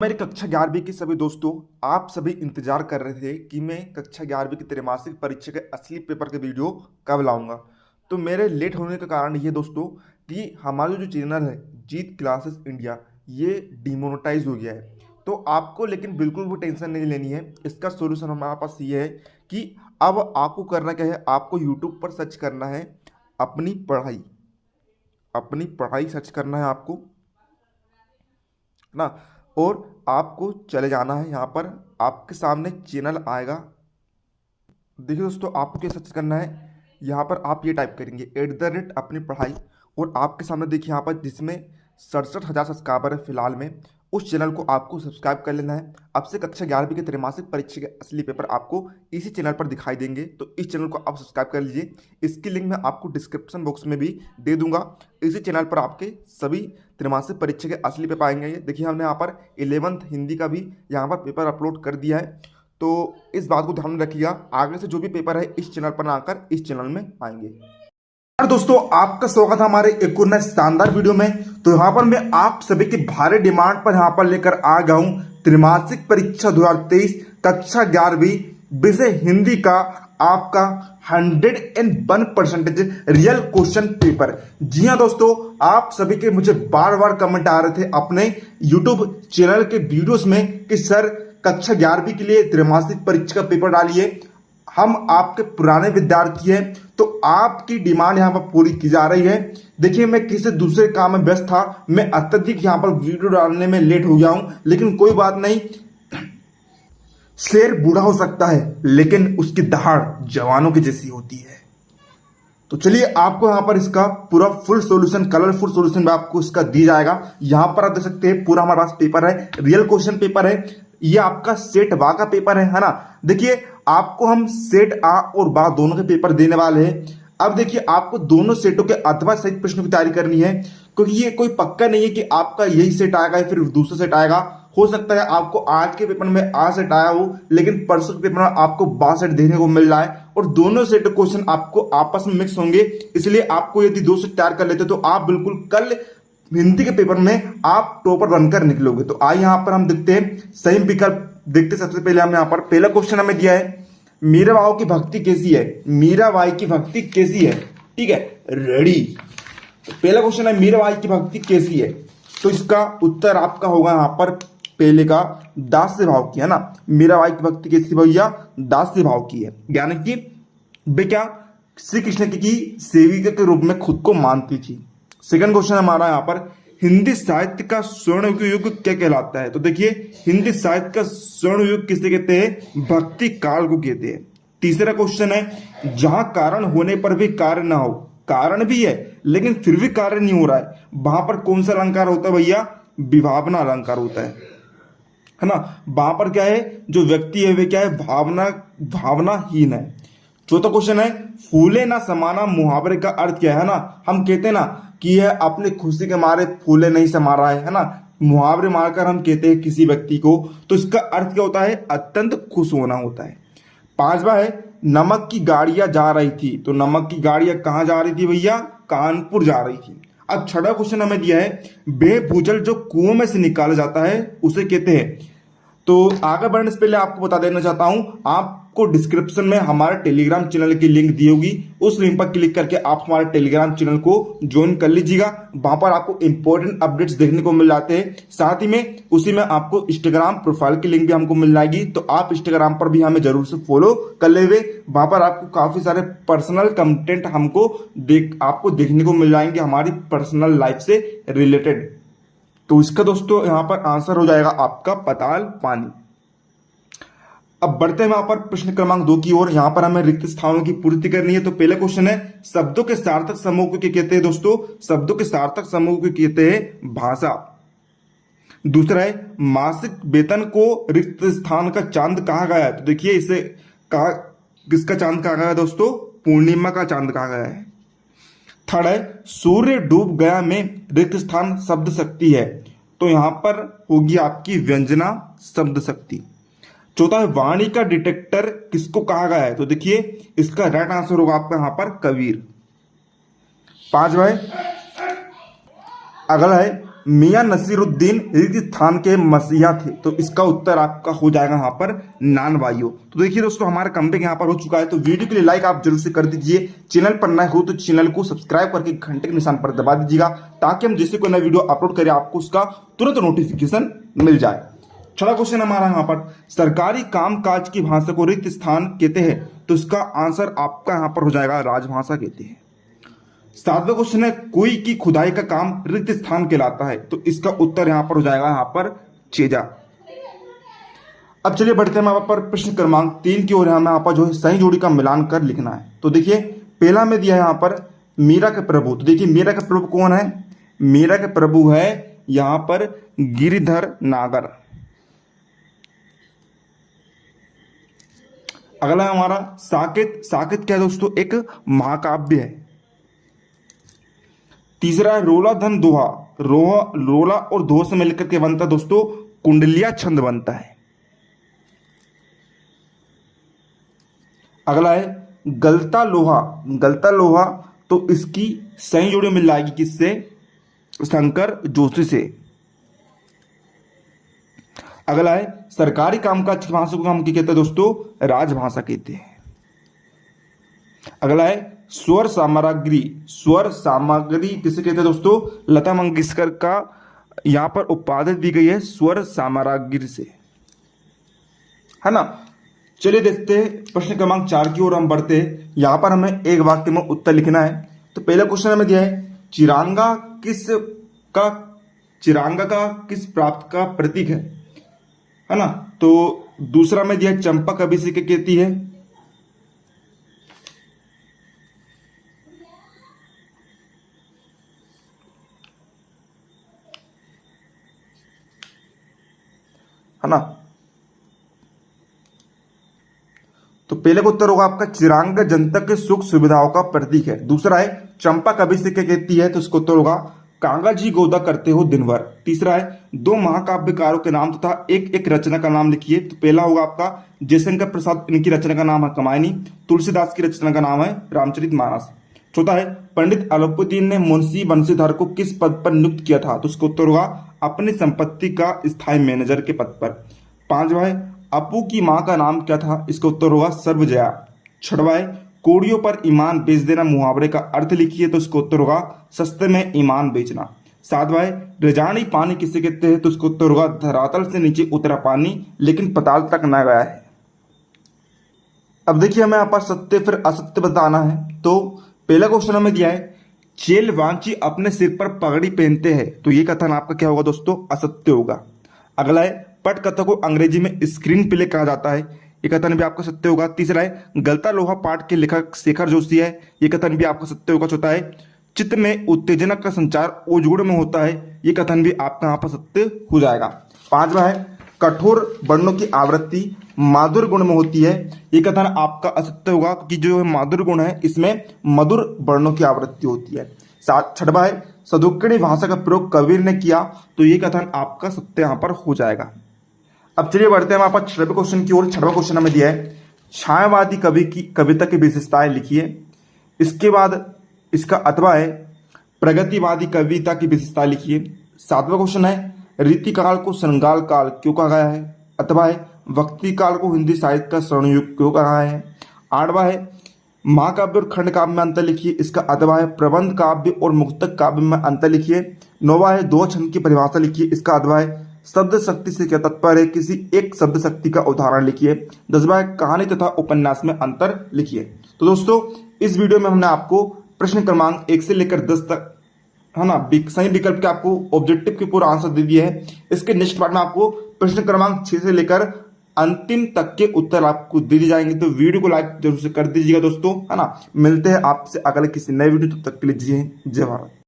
मेरी कक्षा 11वीं के सभी दोस्तों, आप सभी इंतजार कर रहे थे कि मैं कक्षा 11वीं की त्रैमासिक परीक्षा के असली पेपर के वीडियो कब लाऊंगा। तो मेरे लेट होने का कारण ये दोस्तों कि हमारा जो चैनल है जीत क्लासेस इंडिया, ये डिमोनेटाइज हो गया है। तो आपको लेकिन बिल्कुल भी टेंशन नहीं लेनी है। इसका सोल्यूशन हमारे पास ये है कि अब आपको करना क्या है, आपको यूट्यूब पर सर्च करना है अपनी पढ़ाई। अपनी पढ़ाई सर्च करना है आपको, है ना। और आपको चले जाना है, यहाँ पर आपके सामने चैनल आएगा। देखिए दोस्तों, आपको क्या सर्च करना है, यहाँ पर आप ये टाइप करेंगे @अपनी पढ़ाई। और आपके सामने देखिए यहाँ पर जिसमें 67,000 सब्सक्राइबर है फिलहाल में, उस चैनल को आपको सब्सक्राइब कर लेना है। अब से कक्षा 11वीं की त्रैमासिक परीक्षा के असली पेपर आपको इसी चैनल पर दिखाई देंगे, तो इस चैनल को आप सब्सक्राइब कर लीजिए। इसकी लिंक मैं आपको डिस्क्रिप्शन बॉक्स में भी दे दूंगा। इसी चैनल पर आपके सभी त्रैमासिक परीक्षा के असली पेपर आएंगे। ये देखिए, हमने यहाँ पर 11th हिंदी का भी यहाँ पर पेपर अपलोड कर दिया है। तो इस बात को ध्यान में रखिएगा, आगे से जो भी पेपर है इस चैनल पर ना आकर इस चैनल में आएंगे। और दोस्तों, आपका स्वागत है हमारे एक और नए शानदार वीडियो में। तो यहाँ पर मैं आप सभी की भारी डिमांड पर यहाँ पर लेकर आ गया हूँ त्रैमासिक परीक्षा 2023 कक्षा 11वीं विषय हिंदी का आपका 101% रियल क्वेश्चन पेपर। जी हाँ दोस्तों, आप सभी के मुझे बार बार कमेंट आ रहे थे अपने यूट्यूब चैनल के वीडियोस में कि सर कक्षा 11वीं के लिए त्रैमासिक परीक्षा का पेपर डालिए। हम आपके पुराने विद्यार्थी हैं, तो आपकी डिमांड यहाँ पर पूरी की जा रही है। देखिए, मैं किसी दूसरे काम में व्यस्त था, मैं अत्यधिक यहाँ पर वीडियो डालने में लेट हो गया हूं, लेकिन कोई बात नहीं। शेर बूढ़ा हो सकता है लेकिन उसकी दहाड़ जवानों की जैसी होती है। तो चलिए, आपको यहाँ पर इसका पूरा फुल सॉल्यूशन, कलरफुल सॉल्यूशन आपको इसका दी जाएगा। यहाँ पर आप देख सकते हैं पूरा हमारे पास पेपर है, रियल क्वेश्चन पेपर है। ये आपका सेट बा का पेपर है ना। देखिए, आपको हम सेट आ और बा दोनों के पेपर देने वाले हैं। अब देखिए, आपको दोनों सेटों के अथवा सहित प्रश्नों की तैयारी करनी है, क्योंकि ये कोई पक्का नहीं है कि आपका यही सेट आएगा या फिर दूसरा सेट आएगा। हो सकता है आपको आज के पेपर में आ सेट आया हो, लेकिन परसों के पेपर में आपको बा सेट देखने को मिल रहा है, और दोनों सेट क्वेश्चन आपको आपस में मिक्स होंगे। इसलिए आपको यदि दो सेट तैयार कर लेते तो आप बिल्कुल कल हिंदी के पेपर में आप टॉपर बनकर निकलोगे। तो आइए यहाँ पर हम देखते हैं सही विकल्प। देखते सबसे पहले हम यहाँ पर पहला क्वेश्चन हमें दिया है, मीराबाई की भक्ति कैसी है। मीराबाई की भक्ति कैसी है, ठीक है, रेडी। तो पहला क्वेश्चन है मीराबाई की भक्ति कैसी है। तो इसका उत्तर आपका होगा यहाँ पर पहले का दास्य भाव की, है ना। मीराबाई की भक्ति कैसी भैया, दास्य भाव की है, यानी कि वे क्या श्री कृष्ण की सेविका के रूप में खुद को मानती थी। सेकंड क्वेश्चन हमारा यहाँ पर, हिंदी साहित्य का स्वर्ण युग क्या कहलाता है। तो देखिए, हिंदी साहित्य का स्वर्ण युग किसे कहते हैं, भक्ति काल को कहते हैं। तीसरा क्वेश्चन है, जहां कारण होने पर भी कार्य ना हो, कारण भी है लेकिन फिर भी कार्य नहीं हो रहा है, वहां पर कौन सा अलंकार होता है भैया, विभावना अलंकार होता है ना। वहां पर क्या है, जो व्यक्ति है वे क्या है, भावनाहीन है। चौथा क्वेश्चन है, फूले ना समाना मुहावरे का अर्थ क्या है ना। हम कहते हैं ना कि यह अपनी खुशी के मारे फूले नहीं समा रहा है ना। मुहावरे मारकर हम कहते हैं किसी व्यक्ति को, तो इसका अर्थ क्या होता है, अत्यंत खुश होना होता है। पांचवा है, नमक की गाड़ियां जा रही थी। तो नमक की गाड़ियां कहां जा रही थी भैया, कानपुर जा रही थी। अब छठा क्वेश्चन हमें दिया है, बेभूजल जो कुओं में से निकाला जाता है उसे कहते हैं। तो आगे बढ़ने से पहले आपको बता देना चाहता हूं, आपको डिस्क्रिप्शन में हमारे टेलीग्राम चैनल की लिंक दी होगी, उस लिंक पर क्लिक करके आप हमारे टेलीग्राम चैनल को ज्वाइन कर लीजिएगा। वहां पर आपको इंपॉर्टेंट अपडेट्स देखने को मिल जाते हैं। साथ ही में उसी में आपको इंस्टाग्राम प्रोफाइल की लिंक भी हमको मिल जाएगी, तो आप इंस्टाग्राम पर भी हमें जरूर से फॉलो कर ले हुए। वहां पर आपको काफी सारे पर्सनल कंटेंट आपको देखने को मिल जाएंगे हमारी पर्सनल लाइफ से रिलेटेड। तो इसका दोस्तों यहाँ पर आंसर हो जाएगा आपका पाताल पानी। अब बढ़ते हैं वहां पर प्रश्न क्रमांक 2 की ओर। यहां पर हमें रिक्त स्थानों की पूर्ति करनी है। तो पहला क्वेश्चन है, शब्दों के सार्थक समूह को क्या कहते हैं दोस्तों, शब्दों के सार्थक समूह को कहते हैं भाषा। दूसरा है, मासिक वेतन को रिक्त स्थान का चांद कहा गया है। तो देखिए, इसे कहा, किसका चांद कहा गया है दोस्तों, पूर्णिमा का चांद कहा गया है। थर्ड है, सूर्य डूब गया में रिक्त स्थान शब्द शक्ति है। तो यहां पर होगी आपकी व्यंजना शब्द शक्ति। चौथा है, वाणी का डिटेक्टर किसको कहा गया है। तो देखिए, इसका राइट आंसर होगा आपका यहां पर कबीर। पांचवा है, अगला है, मियां नसीरुद्दीन रेगिस्तान के मसीहा थे। तो इसका उत्तर आपका हो जाएगा यहाँ पर नानवाइयो। तो देखिए दोस्तों, हमारा कंपेक यहाँ पर हो चुका है। तो वीडियो के लिए लाइक आप जरूर से कर दीजिए। चैनल पर नए हो तो चैनल को सब्सक्राइब करके घंटे के निशान पर दबा दीजिएगा, ताकि हम जैसे कोई नया वीडियो अपलोड करें आपको उसका तुरंत नोटिफिकेशन मिल जाए। छठा क्वेश्चन हमारा यहाँ पर, सरकारी कामकाज की भाषा को रिक्त स्थान कहते हैं। तो इसका आंसर आपका यहाँ पर हो जाएगा राजभाषा कहते हैं। सातवां क्वेश्चन है, कोई की खुदाई का काम रिक्त स्थान कहलाता है। तो इसका उत्तर यहाँ पर हो जाएगा यहाँ पर चेजा। अब चलिए बढ़ते हैं यहाँ पर प्रश्न क्रमांक 3 की ओर। हमें यहाँ पर जो है सही जोड़ी का मिलान कर लिखना है। तो देखिए पहला में दिया है यहाँ पर मीरा के प्रभु। तो देखिए मीरा के प्रभु कौन है? मीरा के प्रभु है यहाँ पर गिरिधर नागर। अगला है हमारा साकेत। साकेत क्या है दोस्तों? एक महाकाव्य है। तीसरा है रोला धन दोहा। रोला और दोहा से मिलकर के बनता दोस्तों कुंडलिया छंद बनता है। अगला है गलता लोहा। गलता लोहा तो इसकी सही जोड़ी मिल जाएगी किससे? शंकर जोशी से। अगला है सरकारी कामकाज की भाषा को हम क्या कहते हैं दोस्तों? राजभाषा कहते हैं। अगला है स्वर सामग्री। स्वर सामग्री किसे कहते हैं दोस्तों? लता मंगेशकर का यहां पर उपाधि दी गई है स्वर सामग्री से, है ना। चलिए देखते हैं प्रश्न क्रमांक 4 की ओर हम बढ़ते हैं। यहां पर हमें एक वाक्य में उत्तर लिखना है। तो पहला क्वेश्चन हमें दिया है चिरांगा का किस प्राप्त का प्रतीक है ना। तो दूसरा में दिया है चंपा कवि से क्या कहती है? है ना। तो पहले का उत्तर होगा आपका चिरांग जनता के सुख सुविधाओं का प्रतीक है। दूसरा है चंपा कवि से क्या कहती है? तो इसका उत्तर होगा कागजी गोदा करते हो दिन भर। तीसरा है दो महाकाव्यकारों के नाम तथा एक एक रचना का नाम लिखिए। तो पहला होगा आपका जयशंकर प्रसाद, इनकी रचना का नाम है कमायनी। तुलसीदास की रचना का नाम है रामचरितमानस। चौथा है पंडित अलाउद्दीन ने मुंशी बंशीधर को किस पद पर नियुक्त किया था? तो इसका उत्तर होगा अपनी संपत्ति का स्थायी मैनेजर के पद पर। पांचवा है अपू की मां का नाम क्या था? इसका उत्तर होगा सर्वजया। छठवा है कोड़ियों पर ईमान बेच देना मुहावरे का अर्थ लिखिए। तो इसका उत्तर होगा सस्ते में ईमान बेचना। सातवा है रजानी पानी किसे कहते हैं? तो इसका उत्तर होगा धरातल से नीचे उतरा पानी लेकिन पताल तक न गया है। अब देखिए हमें यहाँ पर सत्य फिर असत्य बताना है। तो पहला क्वेश्चन हमें दिया है चेल वांची अपने सिर पर पगड़ी पहनते हैं। तो ये कथन आपका क्या होगा दोस्तों? असत्य होगा। अगला है पटकथा को अंग्रेजी में स्क्रीन प्ले कहा जाता है। ये कथन भी आपका सत्य होगा। तीसरा है गलता लोहा पाठ के लेखक शेखर जोशी है। ये कथन भी आपका सत्य होगा। चौथा है चित्त में उत्तेजना का संचार ओजगुड़ में होता है। ये कथन भी आपका यहाँ पर सत्य हो जाएगा। पांचवा है कठोर वर्णों की आवृत्ति माधुर गुण में होती है। ये कथन आपका असत्य होगा, क्योंकि जो माधुर गुण है इसमें मधुर वर्णों की आवृत्ति होती है। छठवा है सदुक्कड़ी भाषा का प्रयोग कबीर ने किया। तो ये कथन आपका सत्य यहाँ पर हो जाएगा। अब चलिए बढ़ते हैं वहां पर छठवें क्वेश्चन की ओर। छठवां क्वेश्चन हमें दिया है छायावादी कवि की कविता की विशेषताएं लिखिए। इसके बाद इसका अथवा है प्रगतिवादी कविता की विशेषता लिखिए। सातवां क्वेश्चन है रीतिकाल को श्रृंगार काल क्यों कहा गया है? अथवा है वक्ति काल को हिंदी साहित्य का स्वर्णयुग क्यों कहा है? आठवां है महाकाव्य और खंड काव्य में अंतर लिखिए। इसका अथवा है प्रबंध काव्य और मुक्तक काव्य में अंतर लिखिए। नौवां है दो छंद की परिभाषा लिखिए। इसका अथवा है शब्द शक्ति से क्या तात्पर्य है? किसी एक शब्द शक्ति का उदाहरण लिखिए। 10वां है कहानी तथा उपन्यास में अंतर लिखिए। तो दोस्तों इस वीडियो में हमने आपको प्रश्न क्रमांक 1 से लेकर 10 तक, है ना, सही विकल्प के आपको ऑब्जेक्टिव के पूरा आंसर दे दिए हैं। इसके नेक्स्ट पार्ट में आपको प्रश्न क्रमांक 6 से लेकर अंतिम तक के उत्तर आपको दे दिए जाएंगे। तो वीडियो को लाइक जरूर से कर दीजिएगा दोस्तों, है ना। मिलते हैं आपसे अगले किसी नए वीडियो, तब तक के लिए जय भारत।